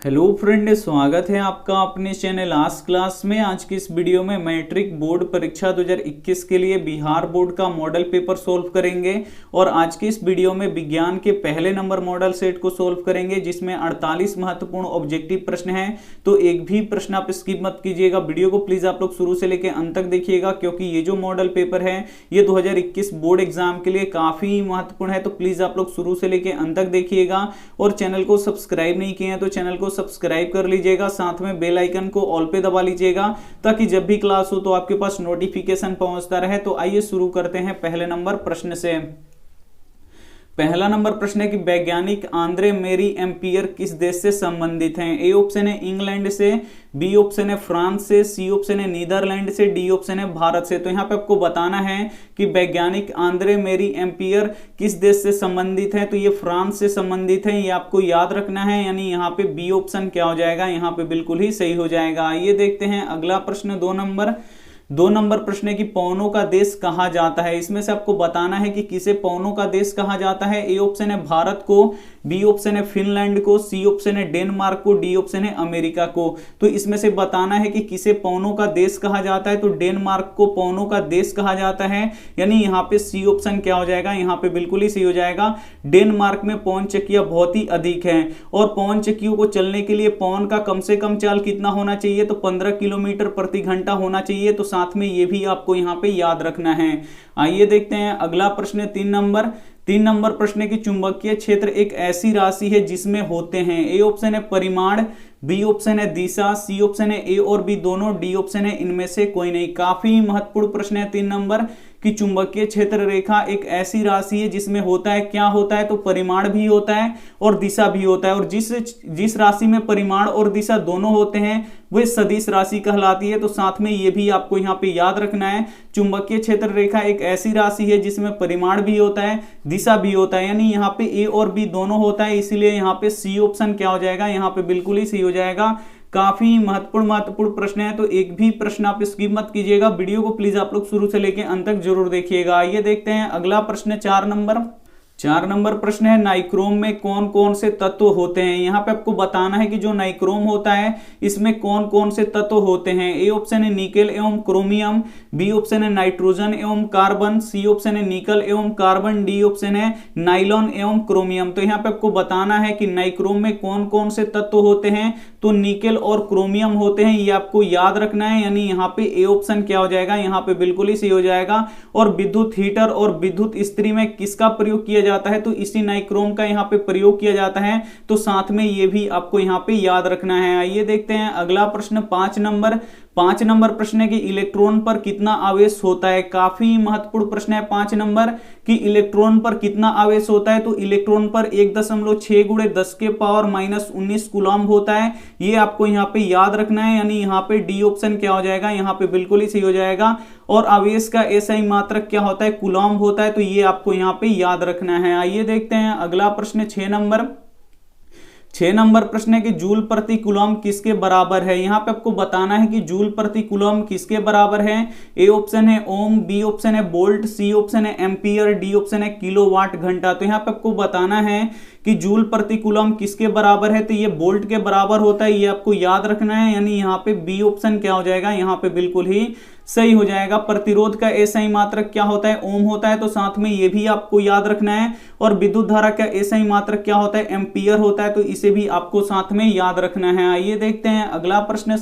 Hello friend, स्वागत है आपका अपने चैनल आज क्लास में। आज की इस वीडियो में मैट्रिक बोर्ड परीक्षा 2021 के लिए बिहार बोर्ड का मॉडल पेपर सोल्व करेंगे और आज की इस वीडियो में विज्ञान के पहले नंबर मॉडल सेट को सोल्व करेंगे जिसमें 48 महत्वपूर्ण ऑब्जेक्टिव प्रश्न हैं। तो एक भी प्रश्न आप स्किप मत कीजिएगा, वीडियो को प्लीज आप लोग शुरू से लेकर अंत तक देखिएगा क्योंकि ये जो मॉडल पेपर है ये 2021 बोर्ड एग्जाम के लिए काफी महत्वपूर्ण है। तो प्लीज आप लोग शुरू से लेकर अंत तक देखिएगा और चैनल को सब्सक्राइब नहीं किए हैं तो चैनल को सब्सक्राइब कर लीजिएगा, साथ में बेल आइकन को ऑल पे दबा लीजिएगा ताकि जब भी क्लास हो तो आपके पास नोटिफिकेशन पहुंचता रहे। तो आइए शुरू करते हैं पहले नंबर प्रश्न से। पहला नंबर प्रश्न है कि वैज्ञानिक आंद्रे मेरी एम्पियर किस देश से संबंधित हैं। ए ऑप्शन है इंग्लैंड से, बी ऑप्शन है फ्रांस से, सी ऑप्शन है नीदरलैंड से, डी ऑप्शन है भारत से। तो यहाँ पे आपको बताना है कि वैज्ञानिक आंद्रे मेरी एम्पियर किस देश से संबंधित है। तो ये फ्रांस से संबंधित है, ये आपको याद रखना है, यानी यहाँ पे बी ऑप्शन क्या हो जाएगा, यहाँ पे बिल्कुल ही सही हो जाएगा। आइए देखते हैं अगला प्रश्न। दो नंबर प्रश्न है कि पवनों का देश कहा जाता है। इसमें से आपको बताना है कि किसे पवनों का देश कहा जाता है। ए ऑप्शन है भारत को, बी ऑप्शन है फिनलैंड को, सी ऑप्शन है डेनमार्क को, डी ऑप्शन है अमेरिका को। तो इसमें से बताना है कि किसे पवनों का देश कहा जाता है। तो डेनमार्क को पवनों का देश कहा जाता है, यानी यहाँ पे सी ऑप्शन क्या हो जाएगा, यहाँ पे बिल्कुल ही सही हो जाएगा। डेनमार्क में पवन चक्कियां बहुत ही अधिक हैं और पवन चक्कियों को चलने के लिए पवन का कम से कम चाल कितना होना चाहिए, तो 15 किलोमीटर प्रति घंटा होना चाहिए। तो साथ में ये भी आपको यहाँ पे याद रखना है। आइए देखते हैं अगला प्रश्न। 3 नंबर प्रश्न है कि चुंबकीय क्षेत्र एक ऐसी राशि है जिसमें होते हैं। ए ऑप्शन है परिमाण, बी ऑप्शन है दिशा, सी ऑप्शन है ए और बी दोनों, डी ऑप्शन है इनमें से कोई नहीं। काफी महत्वपूर्ण प्रश्न है 3 नंबर कि चुंबकीय क्षेत्र रेखा एक ऐसी राशि है जिसमें होता है, क्या होता है, तो परिमाण भी होता है और दिशा भी होता है। और जिस राशि में परिमाण और दिशा दोनों होते हैं वह सदिश राशि कहलाती है। तो साथ में ये भी आपको यहाँ पे याद रखना है, चुंबकीय क्षेत्र रेखा एक ऐसी राशि है जिसमें परिमाण भी होता है, दिशा भी होता है, यानी यहाँ पे ए और बी दोनों होता है, इसीलिए यहाँ पे सी ऑप्शन क्या हो जाएगा, यहाँ पे बिल्कुल ही सही हो जाएगा। काफी महत्वपूर्ण प्रश्न है, तो एक भी प्रश्न आप स्किप मत कीजिएगा, वीडियो को प्लीज आप लोग शुरू से लेकर अंत तक जरूर देखिएगा। आइए देखते हैं अगला प्रश्न। 4 नंबर प्रश्न है नाइक्रोम में कौन कौन से तत्व होते हैं। यहाँ पे आपको बताना है कि जो नाइक्रोम होता है इसमें कौन कौन से तत्व होते हैं। ए ऑप्शन है निकेल एवं क्रोमियम, बी ऑप्शन है नाइट्रोजन एवं कार्बन, सी ऑप्शन है निकल एवं कार्बन, डी ऑप्शन है नाइलॉन एवं क्रोमियम। तो यहाँ पे आपको बताना है कि नाइक्रोम में कौन कौन से तत्व होते हैं, तो निकेल और क्रोमियम होते हैं, ये आपको याद रखना है, यानी यहाँ पे ए ऑप्शन क्या हो जाएगा, यहाँ पे बिल्कुल ही सही हो जाएगा। और विद्युत हीटर और विद्युत इस्त्री में किसका प्रयोग किया जाता है, तो इसी नाइक्रोम का यहाँ पे प्रयोग किया जाता है। तो साथ में ये भी आपको यहाँ पे याद रखना है। आइए देखते हैं अगला प्रश्न। 5 नंबर प्रश्न है कि इलेक्ट्रॉन पर कितना आवेश होता है। काफी महत्वपूर्ण प्रश्न है 5 नंबर कि इलेक्ट्रॉन पर कितना आवेश होता है। तो इलेक्ट्रॉन पर 1.6 × 10⁻⁻19 कूलम्ब होता है, ये आपको यहाँ पे याद रखना है, यानी यहाँ पे डी ऑप्शन क्या हो जाएगा, यहाँ पे बिल्कुल ही सही हो जाएगा। और आवेश का एसआई मात्रक क्या होता है, कूलम्ब होता है, तो ये आपको यहाँ पे याद रखना है। आइए देखते हैं अगला प्रश्न। 6 नंबर प्रश्न है कि जूल प्रति कूलम्ब किसके बराबर है। यहाँ पे आपको बताना है कि जूल प्रति कूलम्ब किसके बराबर है। ए ऑप्शन है ओम, बी ऑप्शन है वोल्ट, सी ऑप्शन है एम्पियर, डी ऑप्शन है किलोवाट घंटा। तो यहाँ पे आपको बताना है कि जूल प्रति कूलम्ब किसके बराबर है, तो ये वोल्ट के बराबर होता है, ये आपको याद रखना है, यानी यहाँ पे बी ऑप्शन क्या हो जाएगा, यहाँ पे बिल्कुल ही सही हो जाएगा। प्रतिरोध का एसआई मात्रक क्या होता है, ओम होता है, तो साथ में ये भी आपको याद रखना है। और विद्युत धारा का एसआई मात्रक क्या होता है, एम्पियर होता है, तो इसे भी आपको साथ में याद रखना है। आइए देखते हैं अगला प्रश्न।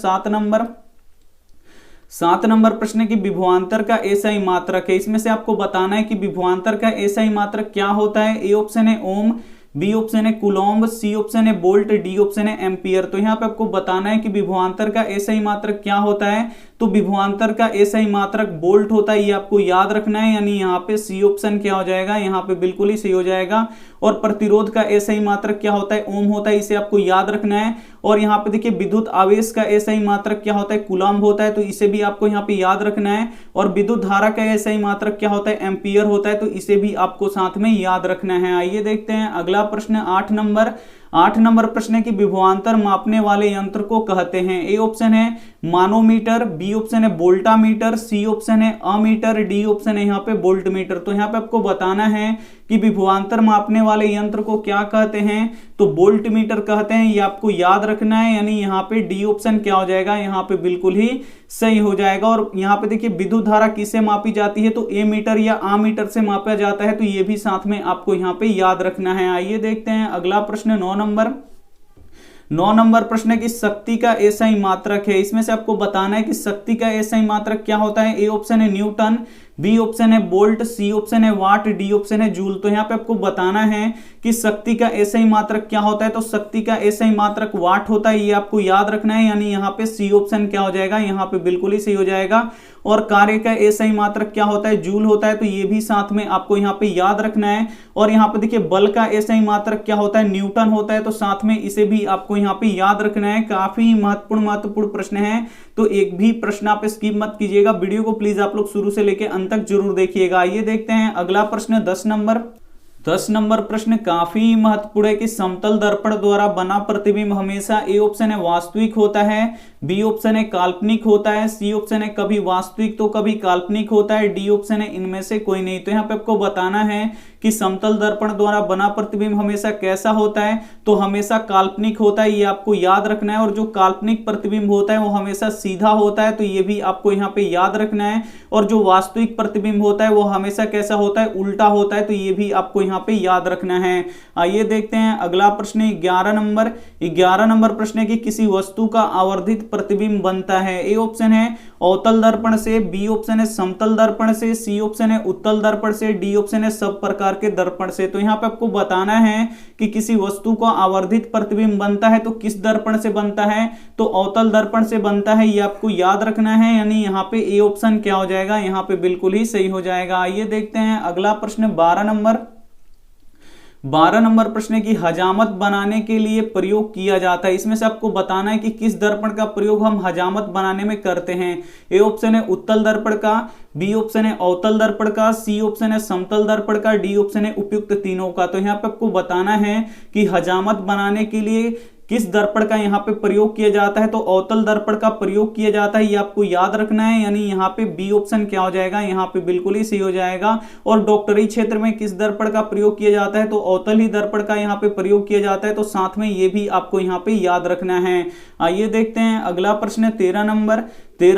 7 नंबर प्रश्न की विभवांतर का एसआई मात्रक है। इसमें से आपको बताना है कि विभवांतर का एसआई मात्रक क्या होता है। ए ऑप्शन है ओम, बी ऑप्शन है कूलम्ब, सी ऑप्शन है वोल्ट, डी ऑप्शन है एम्पियर। तो यहाँ पे आपको बताना है कि विभवांतर का एसआई मात्रक क्या होता है, तो विभवांतर का एसआई मात्रक वोल्ट होता है, ये आपको याद रखना है, यानी यहाँ पे सी ऑप्शन क्या हो जाएगा, यहाँ पे बिल्कुल ही सही हो जाएगा। और प्रतिरोध का एसआई मात्रक क्या होता है, ओम होता है, इसे आपको याद रखना है। और यहाँ पे देखिए विद्युत आवेश का एसआई मात्रक क्या होता है, कूलम्ब होता है, तो इसे भी आपको यहाँ पे याद रखना है। और विद्युत धारा का एसआई मात्रक क्या होता है, एम्पियर होता है, तो इसे भी आपको साथ में याद रखना है। आइए देखते हैं अगला प्रश्न। 8 नंबर प्रश्न है कि विभवांतर मापने वाले यंत्र को कहते हैं। ए ऑप्शन है मानोमीटर, बी ऑप्शन है वोल्टामीटर, सी ऑप्शन है अमीटर, डी ऑप्शन है यहाँ पे वोल्टमीटर। तो यहाँ पे आपको बताना है कि विभवांतर मापने वाले यंत्र को क्या कहते हैं, तो वोल्ट मीटर कहते हैं, ये आपको याद रखना है। यानी यहाँ पे डी ऑप्शन क्या हो जाएगा, यहाँ पे बिल्कुल ही सही हो जाएगा। और यहाँ पे देखिए विद्युत धारा किससे मापी जाती है, तो एमीटर या आमीटर से मापा जाता है, तो ये भी साथ में आपको यहाँ पे याद रखना है। आइए देखते हैं अगला प्रश्न 9 नंबर प्रश्न है कि शक्ति का एसआई मात्रक है। इसमें से आपको बताना है कि शक्ति का एसआई मात्रक क्या होता है। ए ऑप्शन है न्यूटन, बी ऑप्शन है वोल्ट, सी ऑप्शन है वाट, डी ऑप्शन है जूल। तो यहाँ पे आपको बताना है कि शक्ति का एसआई मात्रक क्या होता है। तो शक्ति का एसआई मात्रक वाट होता है, ये आपको याद रखना है। यानी यहाँ पे सी ऑप्शन क्या हो जाएगा, यहाँ पे बिल्कुल ही सही हो जाएगा। और कार्य का एसआई मात्रक क्या होता है, जूल होता है, तो ये भी साथ में आपको यहाँ पे याद रखना है। और यहाँ पे देखिए बल का एसआई मात्रक क्या होता है, न्यूटन होता है, तो साथ में इसे भी आपको यहाँ पे याद रखना है। काफी महत्वपूर्ण प्रश्न है, तो एक भी प्रश्न आप स्किप मत कीजिएगा। वीडियो को प्लीज आप लोग शुरू से लेकर अंत तक जरूर देखिएगा। आइए देखते हैं अगला प्रश्न 10 नंबर प्रश्न काफी महत्वपूर्ण है कि समतल दर्पण द्वारा बना प्रतिबिंब हमेशा ए ऑप्शन है वास्तविक होता है, बी ऑप्शन है काल्पनिक होता है, सी ऑप्शन है कभी वास्तविक तो कभी काल्पनिक होता है, डी ऑप्शन है इनमें से कोई नहीं। तो यहाँ पे आपको बताना है कि समतल दर्पण द्वारा बना प्रतिबिंब हमेशा कैसा होता है, तो हमेशा काल्पनिक होता है, ये आपको याद रखना है। और जो काल्पनिक प्रतिबिंब होता है वो हमेशा सीधा होता है, तो ये भी आपको यहाँ पे याद रखना है। और जो वास्तविक प्रतिबिंब होता है वो हमेशा कैसा होता है, उल्टा होता है, तो ये भी आपको यहाँ पे याद रखना है। आइए देखते हैं अगला प्रश्न 11 नंबर प्रश्न है कि किसी वस्तु का आवर्धित प्रतिबिंब बनता है। ए ऑप्शन है अवतल दर्पण से, बी ऑप्शन है समतल दर्पण से, सी ऑप्शन है उत्तल दर्पण से, डी ऑप्शन है सब प्रकार के दर्पण से। तो यहाँ पे आपको बताना है कि किसी वस्तु का आवर्धित प्रतिबिंब बनता है तो किस दर्पण से बनता है, तो अवतल दर्पण से बनता है, ये आपको याद रखना है। यानी यहाँ पे ए ऑप्शन क्या हो जाएगा, यहाँ पे बिल्कुल ही सही हो जाएगा। आइए देखते हैं अगला प्रश्न 12 नंबर प्रश्न की हजामत बनाने के लिए प्रयोग किया जाता है। इसमें से आपको बताना है कि किस दर्पण का प्रयोग हम हजामत बनाने में करते हैं। ए ऑप्शन है उत्तल दर्पण का, बी ऑप्शन है अवतल दर्पण का, सी ऑप्शन है समतल दर्पण का, डी ऑप्शन है उपयुक्त तीनों का। तो यहाँ पे आपको बताना है कि हजामत बनाने के लिए किस दर्पण का यहाँ पे प्रयोग किया जाता है, तो अवतल दर्पण का प्रयोग किया जाता है, ये आपको याद रखना है। यानी यहाँ पे बी ऑप्शन क्या हो जाएगा, यहाँ पे बिल्कुल ही सही हो जाएगा। और डॉक्टरी क्षेत्र में किस दर्पण का प्रयोग किया जाता है, तो अवतल ही दर्पण का यहाँ पे प्रयोग किया जाता है, तो साथ में ये भी आपको यहाँ पे याद रखना है। आइए देखते हैं अगला प्रश्न 13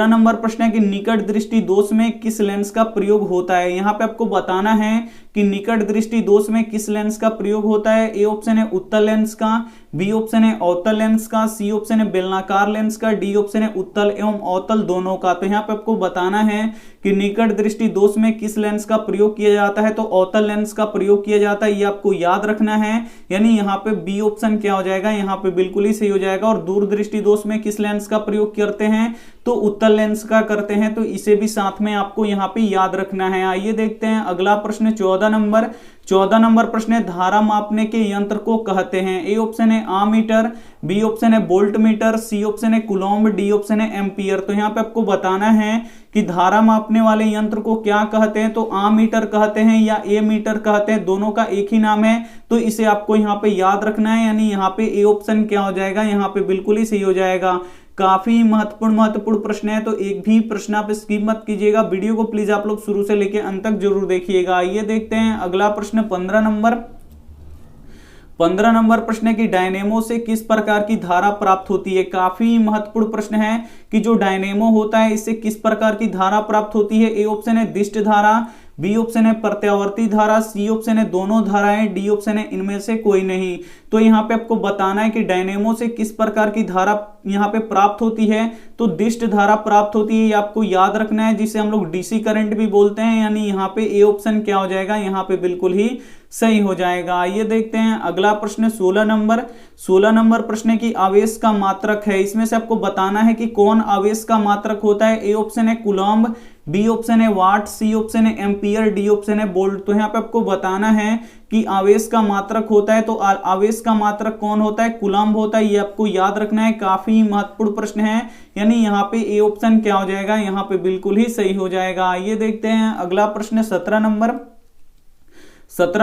नंबर प्रश्न है कि निकट दृष्टि दोष में किस लेंस का प्रयोग होता है। यहाँ पे आपको बताना है कि निकट दृष्टि दोष में किस लेंस का प्रयोग होता है। ए ऑप्शन है उत्तल लेंस का, बी ऑप्शन है अवतल लेंस का, सी ऑप्शन है बेलनाकार लेंस का, डी ऑप्शन है उत्तल एवं अवतल दोनों का। तो यहाँ पे आपको बताना है कि निकट दृष्टि दोष में किस लेंस का प्रयोग किया जाता है, तो अवतल लेंस का प्रयोग किया जाता है, ये आपको याद रखना है। यानी यहाँ पे बी ऑप्शन क्या हो जाएगा, यहाँ पे बिल्कुल ही सही हो जाएगा। और दूर दृष्टि दोष में किस लेंस का प्रयोग करते हैं, तो उत्तल लेंस का करते हैं, तो इसे भी साथ में आपको यहाँ पे याद रखना है। आइए देखते हैं अगला प्रश्न 14 नंबर प्रश्न है धारा मापने के यंत्र को कहते हैं। ए ऑप्शन है आमीटर, बी ऑप्शन है वोल्ट मीटर, सी ऑप्शन है कूलॉम्ब, डी ऑप्शन है एम्पियर। तो यहाँ पे आपको बताना है कि धारा मापने वाले यंत्र को क्या कहते हैं, तो आमीटर कहते हैं या ए मीटर कहते हैं, दोनों का एक ही नाम है, तो इसे आपको यहाँ पे याद रखना है। यानी यहाँ पे ए ऑप्शन क्या हो जाएगा, यहाँ पे बिल्कुल ही सही हो जाएगा। काफी महत्वपूर्ण प्रश्न है, तो एक भी प्रश्न आप स्किप मत कीजिएगा। वीडियो को प्लीज आप लोग शुरू से लेकर अंत तक जरूर देखिएगा। आइए देखते हैं अगला प्रश्न 15 नंबर प्रश्न है कि डायनेमो से किस प्रकार की धारा प्राप्त होती है। काफी महत्वपूर्ण प्रश्न है कि जो डायनेमो होता है इससे किस प्रकार की धारा प्राप्त होती है। ए ऑप्शन है दिष्ट धारा, बी ऑप्शन है प्रत्यावर्ती धारा, सी ऑप्शन है दोनों धाराएं, डी ऑप्शन है इनमें से कोई नहीं। तो यहाँ पे आपको बताना है कि डायनेमो से किस प्रकार की धारा यहाँ पे प्राप्त होती है, तो दिष्ट धारा प्राप्त होती है, ये आपको याद रखना है, जिसे हम लोग डीसी करंट भी बोलते हैं। यानी यहाँ पे ए ऑप्शन क्या हो जाएगा, यहाँ पे बिल्कुल ही सही हो जाएगा। आइए देखते हैं अगला प्रश्न 16 नंबर प्रश्न की आवेश का मात्रक है। इसमें से आपको बताना है कि कौन आवेश का मात्रक होता है। ए ऑप्शन है कूलॉम्ब, बी ऑप्शन है वाट, सी ऑप्शन है एम्पियर, डी ऑप्शन है वोल्ट। तो यहाँ पे आपको बताना है कि आवेश का मात्रक होता है, तो आवेश का मात्रक कौन होता है, कूलॉम्ब होता है, ये आपको याद रखना है। काफी महत्वपूर्ण प्रश्न है, यानी यहाँ पे ए ऑप्शन क्या हो जाएगा, यहाँ पे बिल्कुल ही सही हो जाएगा। आइए देखते हैं अगला प्रश्न 17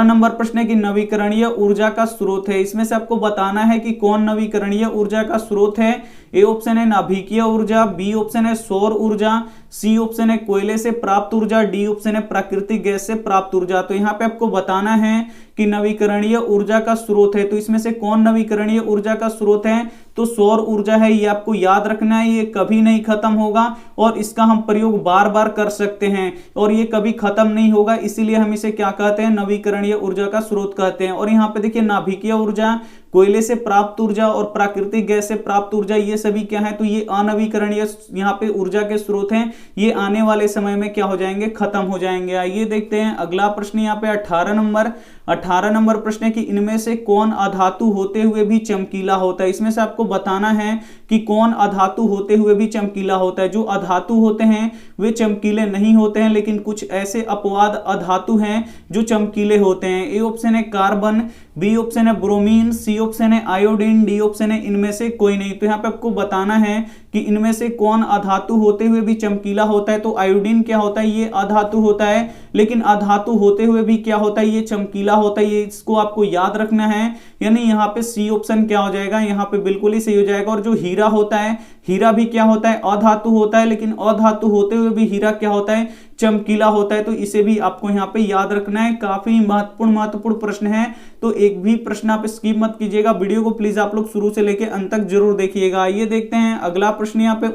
नंबर प्रश्न है कि नवीकरणीय ऊर्जा का स्रोत है। इसमें से आपको बताना है कि कौन नवीकरणीय ऊर्जा का स्रोत है। ए ऑप्शन है नाभिकीय ऊर्जा, बी ऑप्शन है सौर ऊर्जा, सी ऑप्शन है कोयले से प्राप्त ऊर्जा, डी ऑप्शन है प्राकृतिक गैस से प्राप्त ऊर्जा। तो यहाँ पे आपको बताना है कि नवीकरणीय ऊर्जा का स्रोत है। तो इसमें से कौन नवीकरणीय ऊर्जा का स्रोत है? तो सौर ऊर्जा है। ये आपको याद रखना है, ये कभी नहीं खत्म होगा और इसका हम प्रयोग बार बार कर सकते हैं और ये कभी खत्म नहीं होगा, इसीलिए हम इसे क्या कहते हैं? नवीकरणीय ऊर्जा का स्रोत कहते हैं। और यहाँ पे देखिए नाभिकीय ऊर्जा, कोयले से प्राप्त ऊर्जा और प्राकृतिक गैस से प्राप्त ऊर्जा, ये सभी क्या है? तो ये अनवीकरणीय यहाँ पे ऊर्जा के स्रोत हैं। ये आने वाले समय में क्या हो जाएंगे? खत्म हो जाएंगे। आइए देखते हैं अगला प्रश्न यहाँ पे 18 नंबर प्रश्न है कि इनमें से कौन अधातु होते हुए भी चमकीला होता है? इसमें से आपको बताना है कि कौन अधातु होते हुए भी चमकीला होता है। जो अधातु होते हैं वे चमकीले नहीं होते हैं, लेकिन कुछ ऐसे अपवाद अधातु हैं जो चमकीले होते हैं। ए ऑप्शन है कार्बन, बी ऑप्शन है ब्रोमीन, सी ऑप्शन है आयोडीन, डी ऑप्शन है इनमें से कोई नहीं। तो यहाँ पे आपको बताना है कि इनमें से कौन अधातु होते हुए भी चमकीला होता है। तो आयोडीन क्या होता है? ये अधातु होता है, लेकिन अधातु होते हुए भी क्या होता है? ये चमकीला होता है। ये इसको आपको याद रखना है, यानी यहाँ पे सी ऑप्शन क्या हो जाएगा? यहाँ पे बिल्कुल ही सही हो जाएगा। और जो हीरा होता है, हीरा भी क्या होता है? अधातु होता है, लेकिन अधातु होते हुए भी हीरा क्या होता है? चमकीला होता है। तो इसे भी आपको यहाँ पे याद रखना है। काफी महत्वपूर्ण प्रश्न है, तो एक भी प्रश्न आप स्किप मत कीजिएगा। वीडियो को प्लीज आप लोग शुरू से लेकर अंत तक जरूर देखिएगा। ये देखते हैं अगला प्रश्न यहाँ पे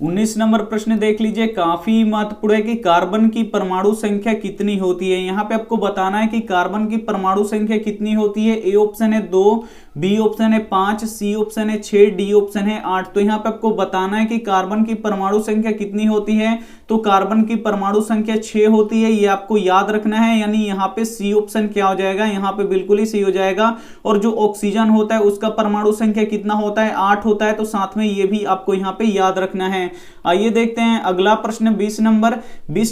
19 नंबर प्रश्न देख लीजिए, काफी महत्वपूर्ण है कि कार्बन की परमाणु संख्या कितनी होती है। यहाँ पे आपको बताना है कि कार्बन की परमाणु संख्या कितनी होती है। ए ऑप्शन है 2, बी ऑप्शन है 5, सी ऑप्शन है 6, डी ऑप्शन है 8। तो यहाँ पे आपको बताना है कि कार्बन की परमाणु संख्या कितनी होती है। तो कार्बन की परमाणु संख्या 6 होती है, ये आपको याद रखना है। यानी यहाँ पे सी ऑप्शन क्या हो जाएगा? यहाँ पे बिल्कुल ही सही हो जाएगा। और जो ऑक्सीजन होता है उसका परमाणु संख्या कितना होता है? 8 होता है। तो साथ में ये भी आपको यहाँ पे याद रखना है। आइए देखते हैं अगला प्रश्न 20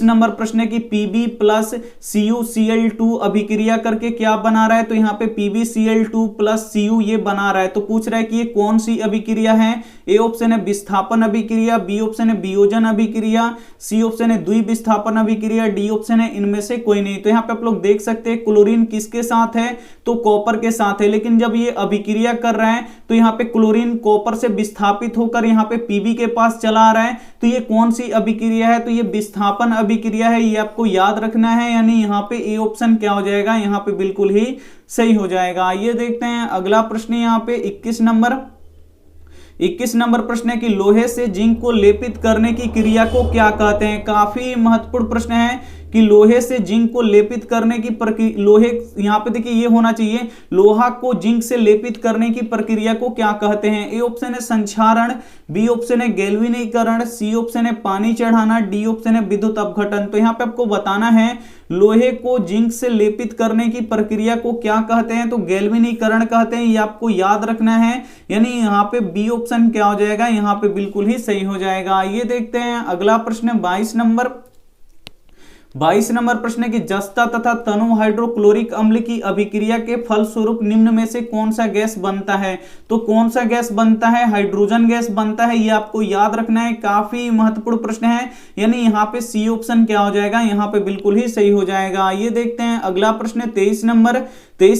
नंबर प्रश्न है कि Pb प्लस CuCl2 अभिक्रिया करके क्या बना रहा है। तो यहाँ पे PbCl2 प्लस Cu ये बना रहा है। तो पूछ रहा है कि ये कौन सी अभिक्रिया है। ए ऑप्शन है विस्थापन अभिक्रिया, बी ऑप्शन है वियोजन अभिक्रिया, सी ऑप्शन है द्विविस्थापन अभिक्रिया, डी ऑप्शन है इनमें से कोई नहीं। तो यहाँ पे आप लोग देख सकते हैं क्लोरीन किसके साथ है? तो कॉपर के साथ है। लेकिन जब ये अभिक्रिया कर रहा है तो यहाँ पे क्लोरीन कॉपर से विस्थापित होकर यहाँ पे Pb के पास चला आ रहा है। तो ये कौन सी अभिक्रिया है? तो ये विस्थापन अभिक्रिया है, ये आपको याद रखना है। यानी यहाँ पे ए ऑप्शन क्या हो जाएगा? यहाँ पे बिल्कुल ही सही हो जाएगा। ये देखते हैं अगला प्रश्न यहाँ पे 21 नंबर प्रश्न है कि लोहे से जिंक को लेपित करने की क्रिया को क्या कहते हैं। काफी महत्वपूर्ण प्रश्न है कि लोहे से जिंक को लेपित करने की प्रक्रिया, लोहे यहाँ पे देखिए ये होना चाहिए, लोहा को जिंक से लेपित करने की प्रक्रिया को क्या कहते हैं। ए ऑप्शन है संक्षारण, बी ऑप्शन है गैल्वेनीकरण, सी ऑप्शन है पानी चढ़ाना, डी ऑप्शन है विद्युत अपघटन। तो यहाँ पे आपको बताना है लोहे को जिंक से लेपित करने की प्रक्रिया को क्या कहते हैं। तो गैल्वेनीकरण कहते हैं, ये आपको याद रखना है। यानी यहाँ पे बी ऑप्शन क्या हो जाएगा? यहाँ पे बिल्कुल ही सही हो जाएगा। ये देखते हैं अगला प्रश्न 22 नंबर प्रश्न है कि जस्ता तथा तनु हाइड्रोक्लोरिक अम्ल की अभिक्रिया के फलस्वरूप निम्न में से कौन सा गैस बनता है। तो कौन सा गैस बनता है? हाइड्रोजन गैस बनता है, ये आपको याद रखना है। काफी महत्वपूर्ण प्रश्न है। यानी यहाँ पे सी ऑप्शन क्या हो जाएगा? यहाँ पे बिल्कुल ही सही हो जाएगा। ये देखते हैं अगला प्रश्न 23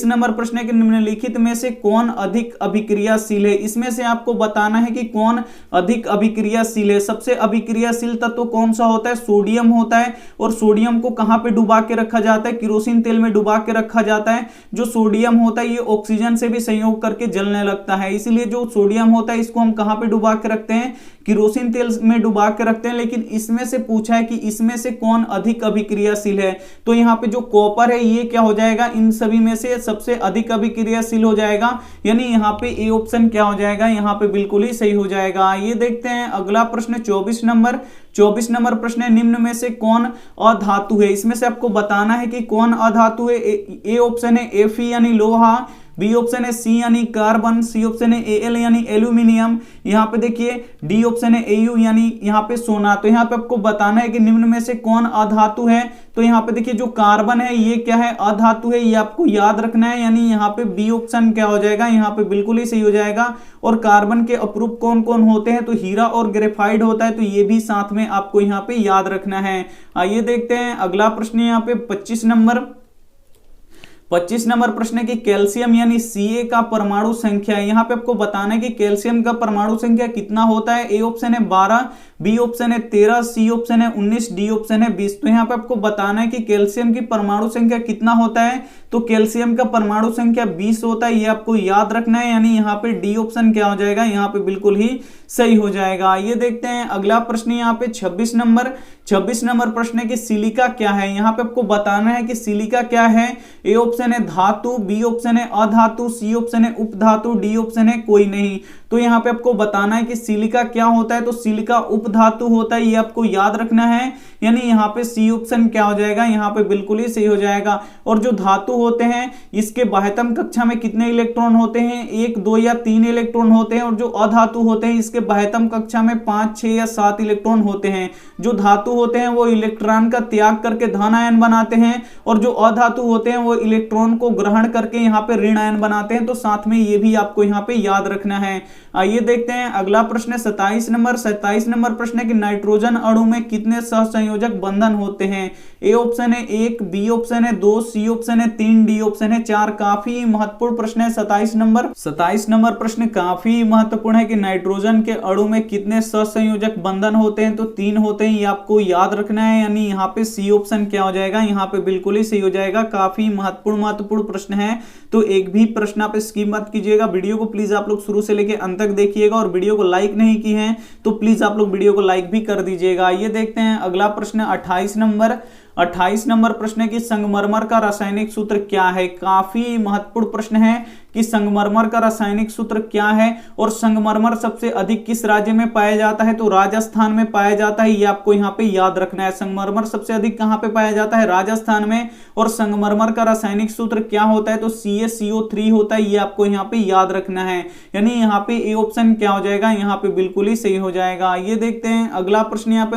नंबर प्रश्न है कि निम्नलिखित में से कौन अधिक अभिक्रियाशील है। इसमें से आपको बताना है कि कौन अधिक अभिक्रियाशील है। सबसे अभिक्रियाशील तत्व कौन सा होता है? सोडियम होता है। और सोडियम को कहां पे डुबा के रखा जाता है? केरोसिन तेल में डुबा के रखा जाता है। जो सोडियम होता है ये ऑक्सीजन से भी संयोग करके जलने लगता है, इसलिए जो सोडियम होता है इसको हम कहां पे डुबा के रखते हैं? केरोसिन तेल में डुबा के रखते हैं। लेकिन इसमें से पूछा है कि इसमें से कौन अधिक अभिक्रियाशील है। तो यहाँ पे जो कॉपर है ये क्या हो जाएगा? इन सभी में से सबसे अधिक अभिक्रियाशील हो जाएगा। यानी यहाँ पे ए ऑप्शन क्या हो जाएगा? यहाँ पे बिल्कुल ही सही हो जाएगा। ये देखते हैं अगला प्रश्न 24 नंबर प्रश्न है निम्न में से कौन अधातु है। इसमें से आपको बताना है कि कौन अधातु है। ए ऑप्शन है Fe यानी लोहा, बी ऑप्शन है सी यानी कार्बन, सी ऑप्शन है Al यानी एल्यूमिनियम, यहाँ पे देखिए डी ऑप्शन है Au यानी यहाँ पे सोना। तो यहाँ पे आपको बताना है कि निम्न में से कौन अधातु है। तो यहाँ पे देखिए जो कार्बन है ये क्या है? अधातु है, ये आपको याद रखना है। यानी यहाँ पे बी ऑप्शन क्या हो जाएगा? यहाँ पे बिल्कुल ही सही हो जाएगा। और कार्बन के अपरूप कौन कौन होते हैं? तो हीरा और ग्रेफाइट होता है। तो ये भी साथ में आपको यहाँ पे याद रखना है। आइए देखते हैं अगला प्रश्न यहाँ पे 25 25 नंबर प्रश्न है कि कैल्शियम यानी Ca का परमाणु संख्या है। यहाँ पे आपको बताना है कि कैल्शियम का परमाणु संख्या कितना होता है। ए ऑप्शन है 12, बी ऑप्शन है 13, सी ऑप्शन है 19, डी ऑप्शन है 20। तो यहाँ पे आपको बताना है कि कैल्शियम की परमाणु संख्या कितना होता है। तो कैल्शियम का परमाणु संख्या 20 होता है, ये आपको याद रखना है। यानी यहाँ पे डी ऑप्शन क्या हो जाएगा, यहाँ पे बिल्कुल ही सही हो जाएगा। ये देखते हैं अगला प्रश्न यहाँ पे 26 नंबर प्रश्न है कि सिलिका क्या है। यहाँ पे आपको बताना है कि सिलिका क्या है। ए ऑप्शन है धातु, बी ऑप्शन है अधातु, सी ऑप्शन है उपधातु, डी ऑप्शन है कोई नहीं। तो यहाँ पे आपको बताना है कि सिलिका क्या होता है। तो सिलिका उपधातु होता है, ये आपको याद रखना है। यानी यहाँ पे सी ऑप्शन क्या हो जाएगा, यहाँ पे बिल्कुल ही सही हो जाएगा। और जो धातु होते हैं इसके बाह्यतम कक्षा में कितने इलेक्ट्रॉन होते हैं, 1, 2 या 3 इलेक्ट्रॉन होते हैं। और जो अधातु होते हैं इसके बाह्यतम कक्षा में 5, 6 या 7 इलेक्ट्रॉन होते हैं। जो धातु होते हैं वो इलेक्ट्रॉन का त्याग करके धन आयन बनाते हैं, और जो अधातु होते हैं वो इलेक्ट्रॉन को ग्रहण करके यहाँ पे ऋण आयन बनाते हैं। तो साथ में ये भी आपको यहाँ पे याद रखना है। आइए देखते हैं अगला प्रश्न है 27 नंबर प्रश्न है कि नाइट्रोजन अणु में कितने सहसंयोजक बंधन होते हैं। ए ऑप्शन है 1, बी ऑप्शन है 2, सी ऑप्शन है 3, डी ऑप्शन है 4। काफी महत्वपूर्ण प्रश्न है 27 नंबर प्रश्न काफी महत्वपूर्ण है कि नाइट्रोजन के अणु में कितने सहसंयोजक बंधन होते हैं। तो 3 होते हैं, ये आपको याद रखना है। यानी यहाँ पे सी ऑप्शन क्या हो जाएगा, यहाँ पे बिल्कुल ही सही हो जाएगा। काफी महत्वपूर्ण प्रश्न है, तो एक भी प्रश्न आप स्किप मत कीजिएगा। वीडियो को प्लीज आप लोग शुरू से लेकर अंत तक देखिएगा, और वीडियो को लाइक नहीं की है तो प्लीज आप लोग वीडियो को लाइक भी कर दीजिएगा। ये देखते हैं अगला प्रश्न 28 नंबर प्रश्न है कि संगमरमर का रासायनिक सूत्र क्या है। काफी महत्वपूर्ण प्रश्न है कि संगमरमर का रासायनिक सूत्र क्या है, और संगमरमर सबसे अधिक किस राज्य में पाया जाता है। तो राजस्थान में पाया जाता है, ये आपको यहाँ पे याद रखना है। संगमरमर सबसे अधिक कहाँ पे पाया जाता है, राजस्थान में। और संगमरमर का रासायनिक सूत्र क्या होता है, तो CaCO3 होता है, ये आपको यहाँ पे याद रखना है। यानी यहाँ पे ए ऑप्शन क्या हो जाएगा, यहाँ पे बिल्कुल ही सही हो जाएगा। ये देखते हैं अगला प्रश्न यहाँ पे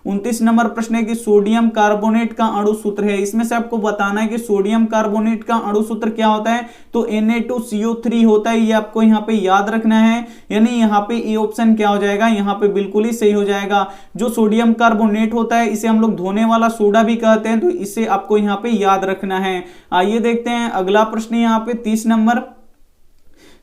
29 नंबर प्रश्न है कि सोडियम कार्बोनेट का अणु सूत्र है। इसमें से आपको बताना है कि सोडियम कार्बोनेट का अणु सूत्र क्या होता है। तो Na2CO3 होता है, ये आपको यहाँ पे याद रखना है। यानी यहाँ पे ए ऑप्शन क्या हो जाएगा, यहाँ पे बिल्कुल ही सही हो जाएगा। जो सोडियम कार्बोनेट होता है इसे हम लोग धोने वाला सोडा भी कहते हैं, तो इसे आपको यहाँ पे याद रखना है। आइए देखते हैं अगला प्रश्न यहाँ पे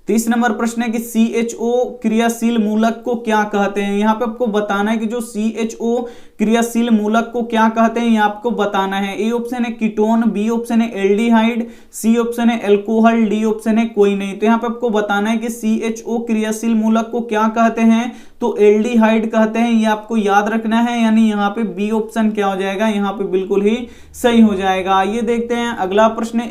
30 नंबर प्रश्न है कि CHO क्रियाशील मूलक को क्या कहते हैं। यहाँ पे आपको बताना है कि जो CHO क्रियाशील मूलक को क्या कहते हैं, ये आपको बताना है। ए ऑप्शन है कीटोन, बी ऑप्शन है एल्डिहाइड, सी ऑप्शन है एल्कोहल, डी ऑप्शन है कोई नहीं। तो यहाँ पे आपको बताना है कि CHO क्रियाशील मूलक को क्या कहते हैं। तो एल्डिहाइड कहते हैं, ये आपको याद रखना है। यानी यहाँ पे बी ऑप्शन क्या हो जाएगा, यहाँ पे बिल्कुल ही सही हो जाएगा। ये देखते हैं अगला प्रश्न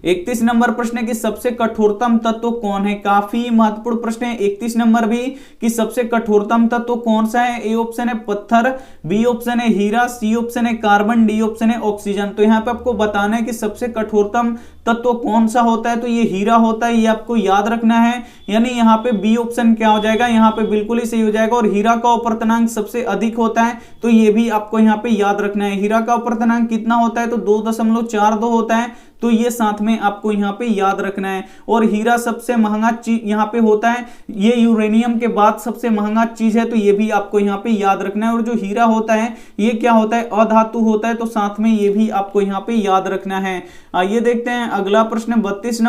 31 नंबर प्रश्न है कि सबसे कठोरतम तत्व कौन है। काफी महत्वपूर्ण प्रश्न है 31 नंबर भी, कि सबसे कठोरतम तत्व कौन सा है। ए ऑप्शन है पत्थर, बी ऑप्शन है हीरा, सी ऑप्शन है कार्बन, डी ऑप्शन है ऑक्सीजन। तो यहाँ पे आपको बताना है कि सबसे कठोरतम तत्व कौन सा होता है। तो ये हीरा होता है, ये आपको याद रखना है। यानी यहाँ पे बी ऑप्शन क्या हो जाएगा, यहाँ पे बिल्कुल ही सही हो जाएगा। और हीरा का अपवर्तनांक सबसे अधिक होता है, तो ये भी आपको यहाँ पे याद रखना है। हीरा का अपवर्तनांक कितना होता है, तो 2.42 होता है। तो ये साथ में आपको यहाँ पे याद रखना है। और हीरा सबसे महंगा चीज यहाँ पे होता है, ये यूरेनियम के बाद सबसे महंगा चीज है, तो ये भी आपको यहाँ पे याद रखना है। और जो हीरा होता है ये क्या होता है, अधातु होता है, तो साथ में ये भी आपको यहाँ पे याद रखना है। आइए देखते हैं अगला प्रश्न 32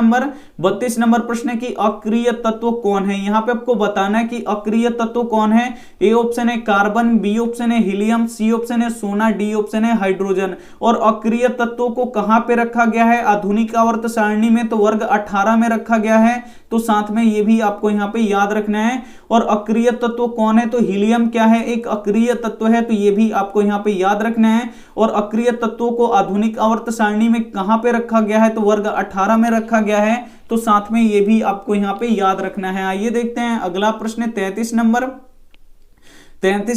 नंबर प्रश्न है कि अक्रिय तत्व कौन है। यहाँ पे आपको बताना है कि अक्रिय तत्व कौन है। ए ऑप्शन है कार्बन, बी ऑप्शन है हीलियम, सी ऑप्शन है सोना, डी ऑप्शन है हाइड्रोजन। और अक्रिय तत्वों को कहां पे रखा गया है, आधुनिक आवर्त सारणी में, तो वर्ग 18 में रखा गया है। तो साथ में ये भी आपको यहाँ पे याद रखना है। और अक्रिय तत्व कौन है, तो हीलियम क्या है, एक अक्रिय तत्व है, तो ये भी आपको यहाँ पे याद रखना है। और अक्रिय तत्वों को आधुनिक आवर्त सारणी में कहां पे रखा गया है, तो वर्ग 18 में रखा गया है। तो साथ में ये भी आपको यहाँ पे याद रखना है। आइए देखते हैं अगला प्रश्न 33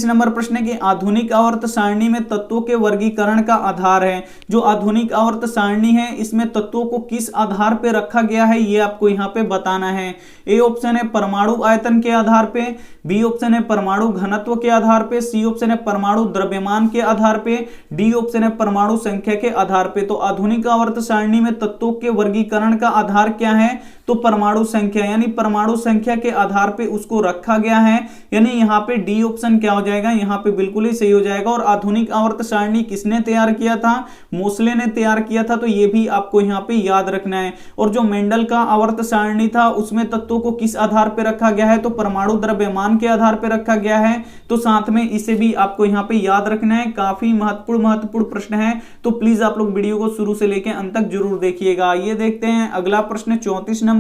नंबर प्रश्न है कि आधुनिक आवर्त सारणी में तत्वों के वर्गीकरण का आधार है। जो आधुनिक आवर्त सारणी है इसमें तत्वों को किस आधार पे रखा गया है, ये आपको यहाँ पे बताना है। ए ऑप्शन है परमाणु आयतन के आधार पे, बी ऑप्शन है परमाणु घनत्व के आधार पे, सी ऑप्शन है परमाणु द्रव्यमान के आधार पे, डी ऑप्शन है परमाणु संख्या के आधार पे। तो आधुनिक आवर्त सारणी में तत्वों के वर्गीकरण का आधार क्या है, तो तो परमाणु संख्या, यानी परमाणु संख्या के आधार पे उसको रखा गया है, यानी यहाँ पे डी ऑप्शन क्या हो जाएगा, यहाँ पे बिल्कुल ही सही हो जाएगा। और आधुनिक आवर्त सारणी किसने तैयार किया था, मोसले ने तैयार किया था, तो ये भी आपको यहाँ पे याद रखना है। और जो मेंडल का आवर्त सारणी था उसमें तत्वों को किस आधार पे रखा गया है, तो परमाणु द्रव्यमान के आधार पे रखा गया है, तो साथ में इसे भी आपको यहाँ पे याद रखना है। काफी महत्वपूर्ण प्रश्न है, तो प्लीज आप लोग वीडियो को शुरू से लेकर अंत तक जरूर देखिएगा। ये देखते हैं अगला प्रश्न 34 नंबर।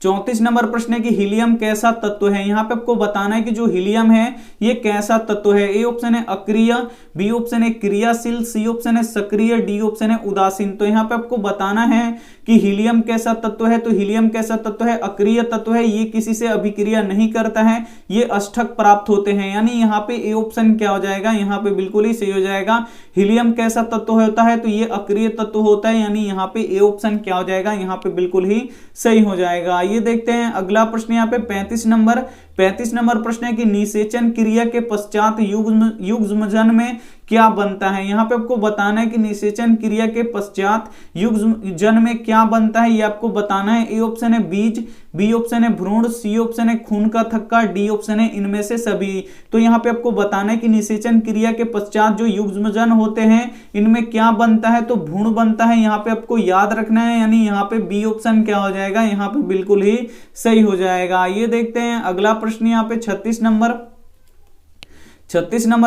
34 नंबर प्रश्न है कि हीलियम कैसा तत्व है। यहाँ पे आपको बताना है कि जो हीलियम है ये कैसा तत्व है। ए ऑप्शन है अक्रिय, बी ऑप्शन है क्रियाशील, सी ऑप्शन है सक्रिय, डी ऑप्शन है उदासीन। तो यहाँ पे आपको बताना है कि हीलियम कैसा तत्व है। तो हीलियम कैसा तत्व है, अक्रिय तत्व है, ये किसी से अभिक्रिया नहीं करता है, ये अष्टक प्राप्त होते हैं, यानी यहाँ पे ए ऑप्शन क्या हो जाएगा, यहाँ पे बिल्कुल ही सही हो जाएगा। हीलियम कैसा तत्व होता है, तो ये अक्रिय तत्व होता है, यानी यहाँ पे ए ऑप्शन क्या हो जाएगा, यहाँ पे बिल्कुल ही सही हो जाएगा। ये देखते हैं अगला प्रश्न यहाँ पे 35 नंबर प्रश्न है कि निषेचन क्रिया के पश्चात युग्मजन में क्या बनता है। यहाँ पे आपको बताना है कि निषेचन क्रिया के पश्चात युग्मजन में क्या बनता है, ये आपको बताना है। ए ऑप्शन है बीज, बी ऑप्शन है भ्रूण, सी ऑप्शन है खून का थक्का, डी ऑप्शन है इनमें से सभी। तो यहाँ पे आपको बताना है कि निषेचन क्रिया के पश्चात जो युग्मजन होते हैं इनमें क्या बनता है, तो भ्रूण बनता है, यहाँ पे आपको याद रखना है, यानी यहाँ पे बी ऑप्शन क्या हो जाएगा, यहाँ पे बिल्कुल ही सही हो जाएगा। ये देखते हैं अगला प्रश्न यहाँ पे 36 नंबर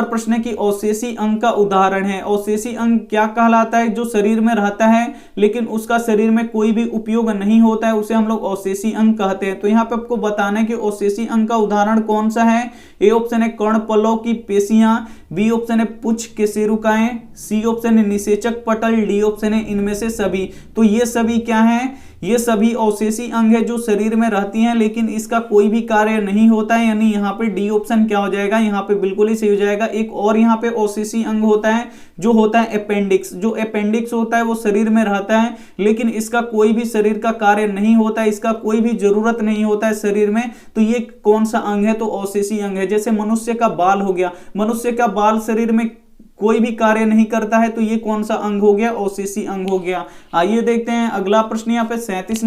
प्रश्न है कि अवशेषी अंग का उदाहरण है। अवशेषी अंग क्या कहलाता है, जो शरीर में रहता है लेकिन उसका शरीर में कोई भी उपयोग नहीं होता है, उसे हम लोग अवशेषी अंग कहते हैं। तो यहाँ पे आपको बताना है कि अवशेषी अंग का उदाहरण कौन सा है। ए ऑप्शन है कर्णपल्लव की पेशियां, बी ऑप्शन है पुच्छ केशेरुकाएं, सी ऑप्शन है निषेचक पटल, डी ऑप्शन है इनमें से सभी। तो ये सभी क्या है, ये सभी अवशेषी अंग है जो शरीर में रहती हैं लेकिन इसका कोई भी कार्य नहीं होता है, यानी यहाँ पे डी ऑप्शन क्या हो जाएगा, यहाँ पे बिल्कुल ही सही हो जाएगा। एक और यहाँ पे अवशेषी अंग होता है जो होता है अपेंडिक्स। जो अपेंडिक्स होता है वो शरीर में रहता है लेकिन इसका कोई भी शरीर का कार्य नहीं होता है, इसका कोई भी जरूरत नहीं होता है शरीर में। तो ये कौन सा अंग है, तो अवशेषी अंग है। जैसे मनुष्य का बाल हो गया, मनुष्य का बाल शरीर में कोई भी कार्य नहीं करता है, तो ये कौन सा अंग हो गया, अवशेषी अंग हो गया। आइए देखते हैं अगला प्रश्न यहाँ पे 37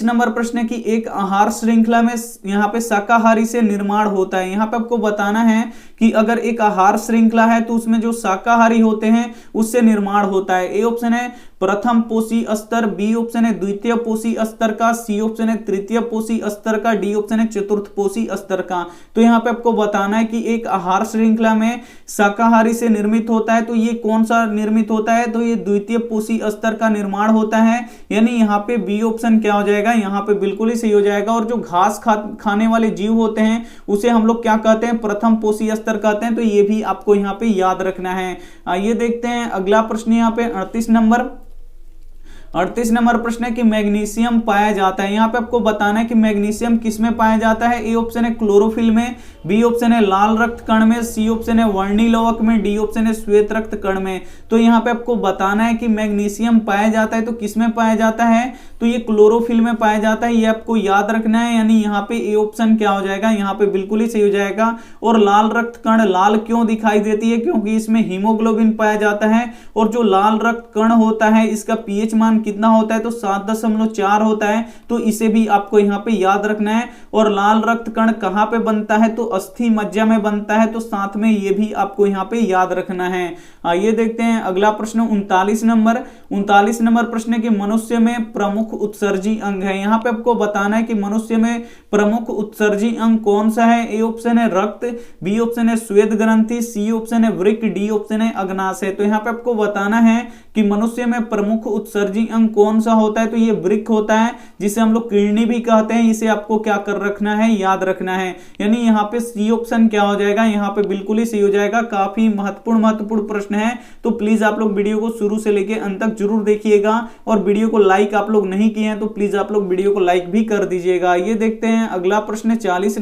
नंबर प्रश्न है कि एक आहार श्रृंखला में यहाँ पे शाकाहारी से निर्माण होता है। यहाँ पे आपको बताना है कि अगर एक आहार श्रृंखला है तो उसमें जो शाकाहारी होते हैं उससे निर्माण होता है। ए ऑप्शन है प्रथम पोषी स्तर, बी ऑप्शन है द्वितीय पोषी स्तर का, सी ऑप्शन है तृतीय पोषी स्तर का, डी ऑप्शन है चतुर्थ पोषी स्तर का। तो यहाँ पे आपको बताना है कि एक आहार श्रृंखला में शाकाहारी से निर्मित होता है, तो ये कौन सा निर्मित होता है, तो ये द्वितीय पोषी स्तर का निर्माण होता है, यानी यहाँ पे बी ऑप्शन क्या हो जाएगा, यहाँ पे बिल्कुल ही सही हो जाएगा। और जो घास खाने वाले जीव होते हैं उसे हम लोग क्या कहते हैं, प्रथम पोषी स्तर कहते हैं। तो ये भी आपको यहाँ पे याद रखना है। आइए देखते हैं अगला प्रश्न यहाँ पे 38 नंबर प्रश्न है कि मैग्नीशियम पाया जाता है। यहाँ पे आपको बताना है कि मैग्नीशियम किस में पाया जाता है। ए ऑप्शन है क्लोरोफिल में, बी ऑप्शन है लाल रक्त कण में, सी ऑप्शन है वर्णिलवक में, डी ऑप्शन है श्वेत रक्त कण में। तो यहाँ पे आपको बताना है कि मैग्नीशियम पाया जाता है तो किस में पाया जाता है, तो ये क्लोरोफिल में पाया जाता है, ये आपको याद रखना है, यानी यहाँ पे ए ऑप्शन क्या हो जाएगा, यहाँ पे बिल्कुल ही सही हो जाएगा। और लाल रक्त कण लाल क्यों दिखाई देती है, क्योंकि इसमें हीमोग्लोबिन पाया जाता है, और जो लाल रक्त कण होता है इसका पीएच मान कितना होता है, तो 7.4 होता है। तो इसे भी आपको यहाँ पे याद रखना है। और लाल रक्त कण कहाँ पे बनता है, तो अस्थि मज्जा में बनता है, तो साथ में ये भी आपको यहाँ पे याद रखना है। आइए देखते हैं अगला प्रश्न 39 नंबर प्रश्न है कि मनुष्य में प्रमुख उत्सर्जी अंग है। यहाँ पे आपको बताना है कि मनुष्य में प्रमुख उत्सर्जी अंग कौन सा है। ए ऑप्शन है रक्त, बी ऑप्शन है श्वेत ग्रंथि, सी ऑप्शन है वृक्क, डी ऑप्शन है अग्नाशय। तो यहाँ पे आपको बताना है कि मनुष्य में प्रमुख उत्सर्जी अंग कौन सा होता है, तो ये वृक्क होता है, जिसे हम लोग किडनी भी कहते हैं। इसे आपको क्या कर रखना है, याद रखना है, यानी यहाँ पे सी ऑप्शन क्या हो जाएगा, यहाँ पे बिल्कुल ही सही हो जाएगा। काफी महत्वपूर्ण प्रश्न है, तो प्लीज आप लोग वीडियो को शुरू से लेकर अंत तक जरूर देखिएगा। और वीडियो को लाइक आप लोग नहीं किए हैं तो प्लीज आप लोग वीडियो को लाइक भी कर दीजिएगा। ये देखते हैं अगला प्रश्न 40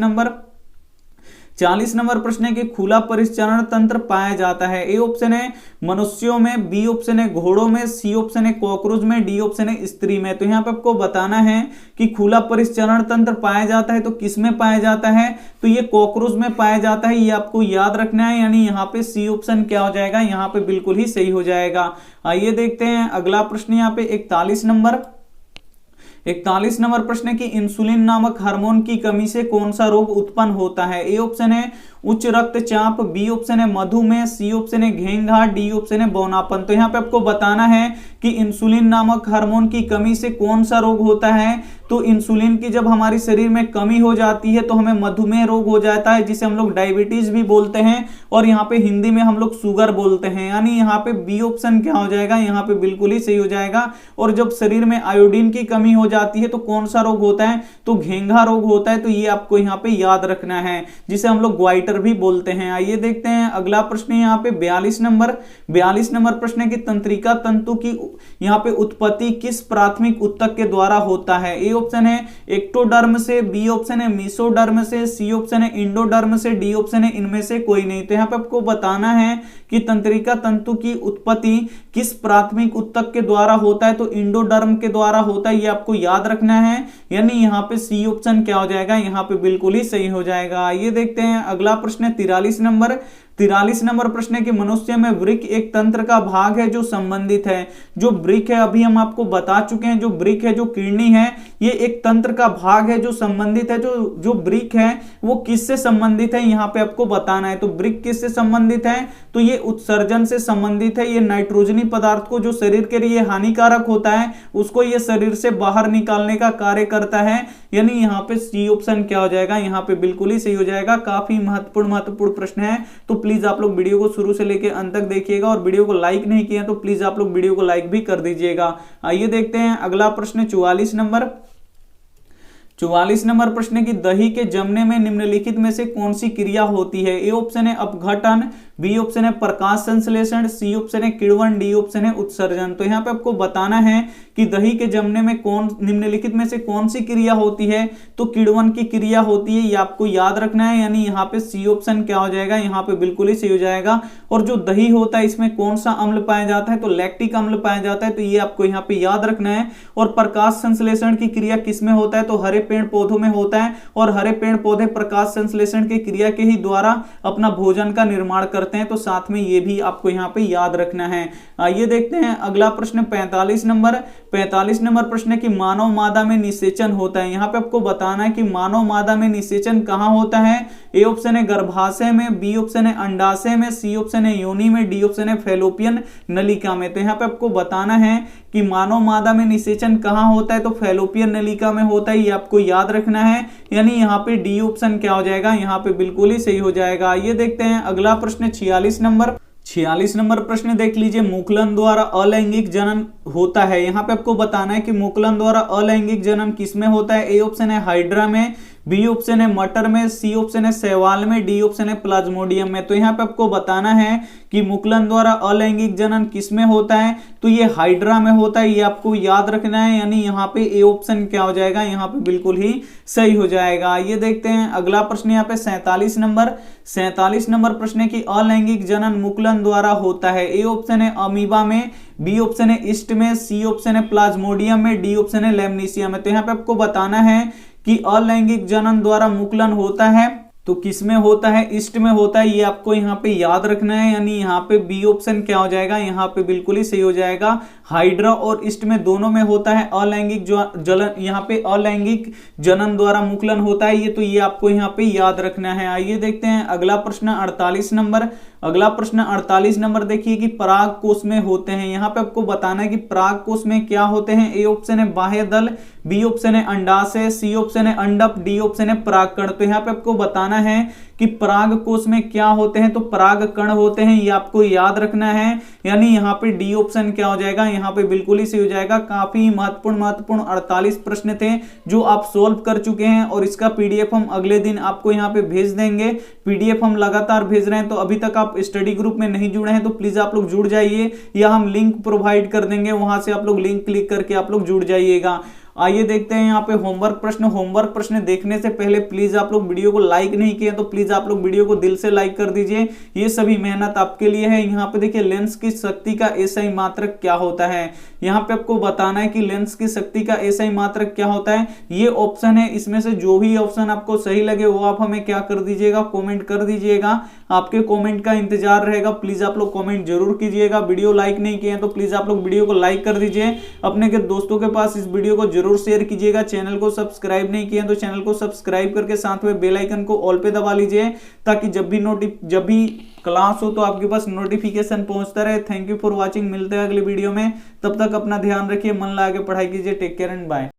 40 नंबर प्रश्न है कि खुला परिचालन तंत्र पाया जाता है। ए ऑप्शन है मनुष्यों में, बी ऑप्शन है घोड़ों में, सी ऑप्शन है कॉकरोच में, डी ऑप्शन है स्त्री में। तो यहाँ पे आपको बताना है कि खुला परिचालन तंत्र पाया जाता है तो किस में पाया जाता है, तो ये कॉकरोच में पाया जाता है, ये आपको याद रखना है। यानी यहाँ पे सी ऑप्शन क्या हो जाएगा, यहाँ पे बिल्कुल ही सही हो जाएगा। आइए देखते हैं अगला प्रश्न यहाँ पे 41 नंबर प्रश्न है कि इंसुलिन नामक हार्मोन की कमी से कौन सा रोग उत्पन्न होता है। ए ऑप्शन है उच्च रक्तचाप, बी ऑप्शन है मधुमेह, सी ऑप्शन है घेंघाट, डी ऑप्शन है बौनापन। तो यहाँ पे आपको बताना है कि इंसुलिन नामक हार्मोन की कमी से कौन सा रोग होता है। तो इंसुलिन की जब हमारे शरीर में कमी हो जाती है तो हमें मधुमेह रोग हो जाता है, जिसे हम लोग डायबिटीज भी बोलते हैं, और यहाँ पे हिंदी में हम लोग शुगर बोलते हैं। यानी यहाँ पे बी ऑप्शन क्या हो जाएगा, यहाँ पे बिल्कुल ही सही हो जाएगा। और जब शरीर में आयोडीन की कमी हो जाती है तो कौन सा रोग होता है, तो घेंघा रोग होता है। तो ये आपको यहाँ पे याद रखना है, जिसे हम लोग ग्वाइटर भी बोलते हैं। आइए देखते हैं अगला प्रश्न यहाँ पे 42 नंबर प्रश्न है कि तंत्रिका तंतु की यहाँ पे उत्पत्ति किस प्राथमिक ऊतक के द्वारा होता है। ए ऑप्शन है एक्टोडर्म से, बी ऑप्शन है मेसोडर्म से, सी ऑप्शन है इंडोडर्म से, डी ऑप्शन है इनमें से कोई नहीं। तो यहाँ पे आपको बताना है कि तंत्रिका तंतु की उत्पत्ति किस प्राथमिक ऊतक के द्वारा होता है, तो इंडोडर्म के द्वारा होता है, ये आपको याद रखना है। यानी यहाँ पे सी ऑप्शन क्या हो जाएगा, यहाँ पे बिल्कुल ही सही हो जाएगा। ये देखते हैं अगला प्रश्न है 43 नंबर प्रश्न है कि मनुष्य में वृक्क एक तंत्र का भाग है जो संबंधित है। जो वृक्क है अभी हम आपको बता चुके हैं, जो वृक्क है, जो किडनी है, ये एक तंत्र का भाग है जो संबंधित है। जो वृक्क है वो किससे संबंधित है, यहाँ पे आपको बताना है। तो वृक्क किससे संबंधित है, तो ये उत्सर्जन से संबंधित है। ये नाइट्रोजनी पदार्थ को जो शरीर के लिए हानिकारक होता है उसको ये शरीर से बाहर निकालने का कार्य करता है। यानी यहाँ पे सी ऑप्शन क्या हो जाएगा, यहाँ पे बिल्कुल ही सही हो जाएगा। काफी महत्वपूर्ण प्रश्न है, तो प्लीज आप लोग वीडियो को शुरू से लेकर अंत तक देखिएगा, और वीडियो को लाइक नहीं किया तो प्लीज आप लोग वीडियो को लाइक भी कर दीजिएगा। आइए देखते हैं अगला प्रश्न 44 नंबर प्रश्न की दही के जमने में निम्नलिखित में से कौन सी क्रिया होती है। ए ऑप्शन है अपघटन, बी ऑप्शन है प्रकाश संश्लेषण, सी ऑप्शन है किण्वन, डी ऑप्शन है उत्सर्जन। तो यहाँ पे आपको बताना है कि दही के जमने में निम्नलिखित में से कौन सी क्रिया होती है, तो किण्वन की क्रिया होती है, ये आपको याद रखना है। यानी यहाँ पे सी ऑप्शन क्या हो जाएगा, यहाँ पे बिल्कुल ही सही हो जाएगा। और जो दही होता है इसमें कौन सा अम्ल पाया जाता है, तो लैक्टिक अम्ल पाया जाता है, तो ये आपको यहाँ पे याद रखना है। और प्रकाश संश्लेषण की क्रिया किसमें होता है, तो हरे पेड़ पौधों में होता है, और हरे पेड़ पौधे प्रकाश संश्लेषण की क्रिया के ही द्वारा अपना भोजन का निर्माण करते हैं। तो साथ में ये भी आपको यहाँ पे याद रखना है। आइए देखते हैं अगला प्रश्न 45 नंबर प्रश्न है कि मानव मादा में निषेचन होता है। यहाँ पे आपको बताना है कि मानव मादा में निषेचन कहाँ होता है। ए ऑप्शन है गर्भाशय में, बी ऑप्शन है अंडाशय में, सी ऑप्शन है योनि में, डी ऑप्शन है फैलोपियन नलिका में। तो यहाँ पे आपको बताना है कि मानव मादा में निषेचन कहाँ होता है, तो फैलोपियन नलिका में होता है, ये आपको याद रखना है। यानी यहाँ पे डी ऑप्शन क्या हो जाएगा, यहाँ पे बिल्कुल ही सही हो जाएगा। ये देखते हैं अगला प्रश्न 46 नंबर प्रश्न देख लीजिए। मुकुलन द्वारा अलैंगिक जनन होता है। यहाँ पे आपको बताना है कि मुकुलन द्वारा अलैंगिक जनन किसमें होता है। ए ऑप्शन है हाइड्रा में, बी ऑप्शन है मटर में, सी ऑप्शन है शैवाल में, डी ऑप्शन है प्लाज्मोडियम में। तो यहाँ पे आपको बताना है कि मुकुलन द्वारा अलैंगिक जनन किसमें होता है, तो ये हाइड्रा में होता है, ये आपको याद रखना है। यानी यहाँ पे ए ऑप्शन क्या हो जाएगा, यहाँ पे बिल्कुल ही सही हो जाएगा। ये देखते हैं अगला प्रश्न यहाँ पे 47 नंबर प्रश्न है कि अलैंगिक जनन मुकुलन द्वारा होता है। ए ऑप्शन है अमीबा में, बी ऑप्शन है ईस्ट में, सी ऑप्शन है प्लाज्मोडियम में, डी ऑप्शन है लैमनीसिया में। तो यहाँ पे आपको बताना है कि अलैंगिक जनन द्वारा मुकुलन होता है तो किसमें होता है, ईस्ट में होता है, ये आपको यहाँ पे याद रखना है। यानी यहाँ पे बी ऑप्शन क्या हो जाएगा, यहाँ पे बिल्कुल ही सही हो जाएगा। हाइड्रा और ईस्ट में दोनों में होता है अलैंगिक जलन, यहाँ पे अलैंगिक जनन द्वारा मुकुलन होता है ये, तो ये आपको यहाँ पे याद रखना है। आइए देखते हैं अगला प्रश्न 48 नंबर देखिए कि पराग कोष में होते हैं। यहाँ पे आपको बताना है कि पराग कोष में क्या होते हैं। ए ऑप्शन है बाह्य दल, बी ऑप्शन है अंडाशय, सी ऑप्शन है अंडप, डी ऑप्शन है परागकण। तो यहाँ पे आपको बताना है कि पराग कोष में क्या होते हैं, तो पराग कण होते हैं, ये आपको याद रखना है। यानी यहाँ पे डी ऑप्शन क्या हो जाएगा, यहाँ पे बिल्कुल ही सही हो जाएगा। काफी महत्वपूर्ण 48 प्रश्न थे जो आप सोल्व कर चुके हैं, और इसका पीडीएफ हम अगले दिन आपको यहाँ पे भेज देंगे। पीडीएफ हम लगातार भेज रहे हैं, तो अभी तक आप स्टडी ग्रुप में नहीं जुड़े हैं तो प्लीज आप लोग जुड़ जाइए, या हम लिंक प्रोवाइड कर देंगे, वहां से आप लोग लिंक क्लिक करके आप लोग जुड़ जाइएगा। आइए देखते हैं यहाँ पे होमवर्क प्रश्न। होमवर्क प्रश्न देखने से पहले प्लीज आप लोग वीडियो को लाइक नहीं किए तो प्लीज आप लोग वीडियो को दिल से लाइक कर दीजिए, ये सभी मेहनत आपके लिए है। यहाँ पे देखिए लेंस की शक्ति का एसआई मात्रक क्या होता है, यहाँ पे आपको बताना है कि लेंस की शक्ति का एसआई मात्रक क्या होता है। ये ऑप्शन है, इसमें से जो भी ऑप्शन आपको सही लगे वो आप हमें क्या कर दीजिएगा, कमेंट कर दीजिएगा। आपके कमेंट का इंतजार रहेगा, प्लीज आप लोग कमेंट जरूर कीजिएगा। वीडियो लाइक नहीं किए तो प्लीज आप लोग वीडियो को लाइक कर दीजिए, अपने के दोस्तों के पास इस वीडियो को जरूर शेयर कीजिएगा। चैनल को सब्सक्राइब नहीं किए तो चैनल को सब्सक्राइब करके साथ में बेल आइकन को ऑल पे दबा लीजिए, ताकि जब भी क्लास हो तो आपके पास नोटिफिकेशन पहुंचता रहे। थैंक यू फॉर वॉचिंग, मिलते हैं अगली वीडियो में, तब तक अपना ध्यान रखिए, मन लगा के पढ़ाई कीजिए। Take care and bye.